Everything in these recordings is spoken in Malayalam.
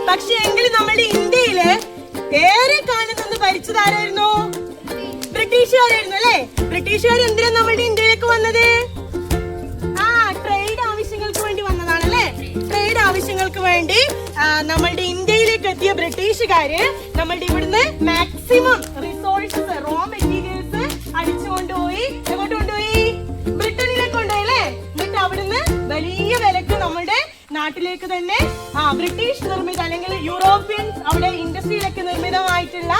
പക്ഷെ എങ്കിലും നമ്മുടെ ഇന്ത്യയില് ഏറെ കാലം നിന്ന് ഭരിച്ചതാരായിരുന്നു? ബ്രിട്ടീഷുകാരായിരുന്നു അല്ലെ? ബ്രിട്ടീഷുകാർ എന്തിനാ നമ്മുടെ ഇന്ത്യയിലേക്ക് വന്നത്? ട്രേഡ് ആവശ്യങ്ങൾക്ക് വേണ്ടി വന്നതാണ് അല്ലെ? ട്രേഡ് ആവശ്യങ്ങൾക്ക് വേണ്ടി നമ്മളുടെ ഇന്ത്യയിലേക്ക് എത്തിയ ബ്രിട്ടീഷുകാര് നമ്മളുടെ ഇവിടുന്ന് മാക്സിമം റിസോഴ്സസ്, റോ മെറ്റീരിയൽസ് അടിച്ചുകൊണ്ടുപോയി എങ്ങോട്ട് കൊണ്ടുപോയി? ബ്രിട്ടനിലേക്ക് കൊണ്ടുപോയി അല്ലെ? എന്നിട്ട് അവിടുന്ന് വലിയ വിലക്ക് നമ്മുടെ നാട്ടിലേക്ക് തന്നെ ബ്രിട്ടീഷ് നിർമ്മിത അല്ലെങ്കിൽ യൂറോപ്യൻസ് അവിടെ ഇൻഡസ്ട്രിയിലൊക്കെ നിർമ്മിതമായിട്ടുള്ള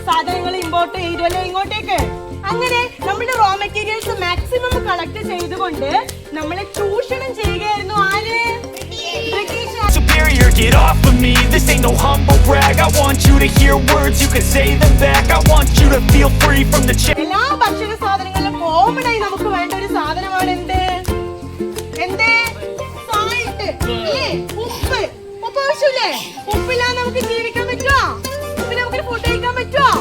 സാധനങ്ങൾ ഇമ്പോർട്ട് ചെയ്തുവല്ലോ ഇങ്ങോട്ടേക്ക്. അങ്ങനെ നമ്മുടെ റോ മെറ്റീരിയൽസ് മാക്സിമം കളക്ട് ചെയ്തുകൊണ്ട് നമ്മളെ ചൂഷണം ചെയ്യുകയായിരുന്നു ആര്? Superior, get off of me. This ain't no humble brag. I want you to hear words, you can say them back. I want you to feel free from the chain. എല്ലാ ഭക്ഷണ സാധനങ്ങളിലും കോമൺ ആയി നമുക്ക് വേണ്ട ഒരു സാധനമാണ് എന്ത്? സാൾട്ട് അല്ലേ? ഉപ്പ്. ഉപ്പ് ആവശ്യമില്ലേ? ഉപ്പില്ലാതെ നമുക്ക് ജീവിക്കാൻ പറ്റുമോ? ഉപ്പിന് നമുക്ക് ഫുഡ് കഴിക്കാൻ പറ്റുമോ?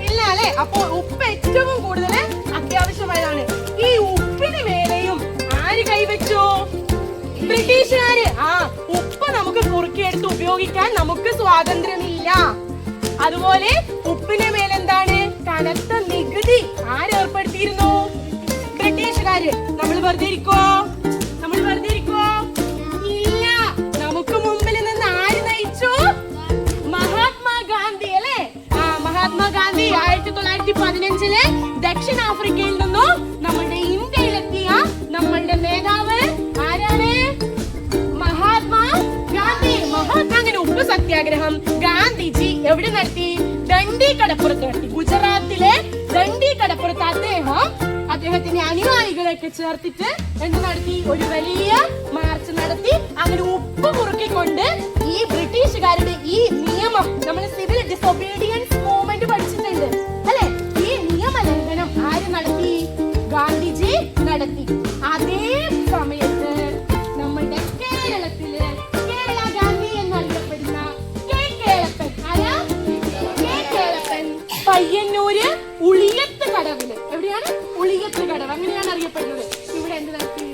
ഇല്ല അല്ലെ? അപ്പൊ ഉപ്പ് ഏറ്റവും കൂടുതൽ അത്യാവശ്യമായതാണ്. ഈ ഉപ്പിന് മേലെയും ആര് കൈവച്ചു? ബ്രിട്ടീഷുകാര്. ഉപ്പ് നമുക്ക് കുറുക്കിയെടുത്ത് ഉപയോഗിക്കാൻ നമുക്ക് സ്വാതന്ത്ര്യമില്ല. അതുപോലെ ഉപ്പിന് മേലെന്താണ്? കനത്ത നികുതി ആരേർപ്പെടുത്തിയിരുന്നു? ബ്രിട്ടീഷുകാര്. നമ്മൾ വെറുതെ ഇരിക്കോ? ഇല്ല. നമുക്ക് മുമ്പിൽ നിന്ന് ആര് നയിച്ചു? മഹാത്മാഗാന്ധി അല്ലെ? മഹാത്മാഗാന്ധി 1915 ദക്ഷിണാഫ്രിക്കയിൽ നിന്നും നമ്മളുടെ ഇന്ത്യയിലെത്തിയ നമ്മളുടെ നേതാവ് ആരാണ്? അങ്ങനെ ഉപ്പ് സത്യാഗ്രഹം ഗാന്ധിജി എവിടെ നടത്തി? ദണ്ഡി കടപ്പുറത്ത് നടത്തി. ഗുജറാത്തിലെ ദണ്ഡി കടപ്പുറത്ത് അദ്ദേഹത്തിന്റെ അനുയായികളെയൊക്കെ ചേർത്തിട്ട് എന്ത് നടത്തി? ഒരു വലിയ മാർച്ച് നടത്തി. അങ്ങനെ ഉപ്പ് കുറുക്കിക്കൊണ്ട് ഈ ബ്രിട്ടീഷുകാരുടെ ഈ നിയമം, നമ്മൾ സിവിൽ ഡിസൊബീഡിയൻസ് മൂവ്മെന്റ് പഠിച്ചിട്ടുണ്ട് അല്ലെ? ഈ നിയമലംഘനം ആര് നടത്തി? ഗാന്ധിജി നടത്തി. അതേ സമയത്ത് നമ്മളുടെ കേരളത്തില് കേരള ഗാന്ധി എന്നറിയപ്പെടുന്ന പയ്യന്നൂര് ഉളിയത്ത് കടവില്, എവിടെയാണ്? ഉളിയത്ത് കടവ്, അങ്ങനെയാണ് അറിയപ്പെടുന്നത്. ഇവിടെ എന്ത് നടത്തി?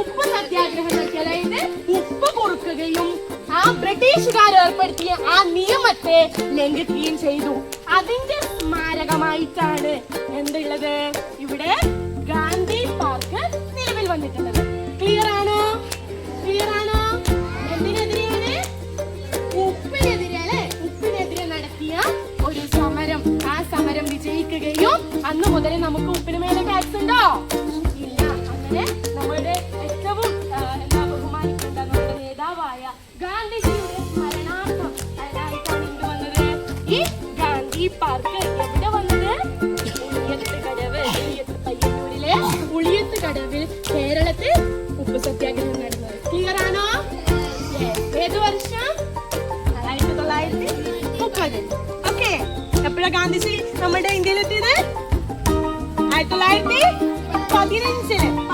ഉപ്പ് സത്യാഗ്രഹം നടത്തി. അതായത് ഉപ്പ് കുറുക്കുകയും ആ ബ്രിട്ടീഷുകാർ ഏർപ്പെടുത്തിയ ആ നിയമത്തെ ലംഘിക്കുകയും ചെയ്തു. അതിന്റെ സ്മാരകമായിട്ടാണ് എന്തുള്ളത്? ഇവിടെ ഗാന്ധി പാർക്ക് നിലവിൽ വന്നിട്ടുള്ളത്. ക്ലിയർ ആണോ? എന്തിനെതിരെയാണ്? ഉപ്പിനെതിരെ അല്ലെ? ഉപ്പിനെതിരെ നടത്തിയ ഒരു സമരം. ആ സമരം വിജയിക്കുകയും അന്ന് മുതൽ നമുക്ക് ഉപ്പിന് മേലെ ടാക്സ് ഉണ്ടോ? ഇല്ല. അങ്ങനെ നമ്മുടെ ഏറ്റവും ബഹുമാനിക്കേണ്ട നമ്മുടെ നേതാവായ ഗാന്ധിജിയുടെ സ്മരണാർത്ഥം അതിനായിട്ടാണ് എന്ത് വന്നത്? ഈ ഗാന്ധി പാർക്ക് എവിടെ വന്നത്? ഉളിയത്ത് കടവ്. പയ്യന്നൂരിലെ ഉളിയത്ത് കടവിൽ കേരളത്തിൽ ഉപ്പ് സത്യാഗ്രഹം നടന്നത്. ക്ലിയർ ആണോ? ഏത് വർഷം? 1930. ഓക്കെ. എപ്പോഴാണ് ഗാന്ധിജി നമ്മുടെ ഇന്ത്യയിലെത്തിയത്? 1915.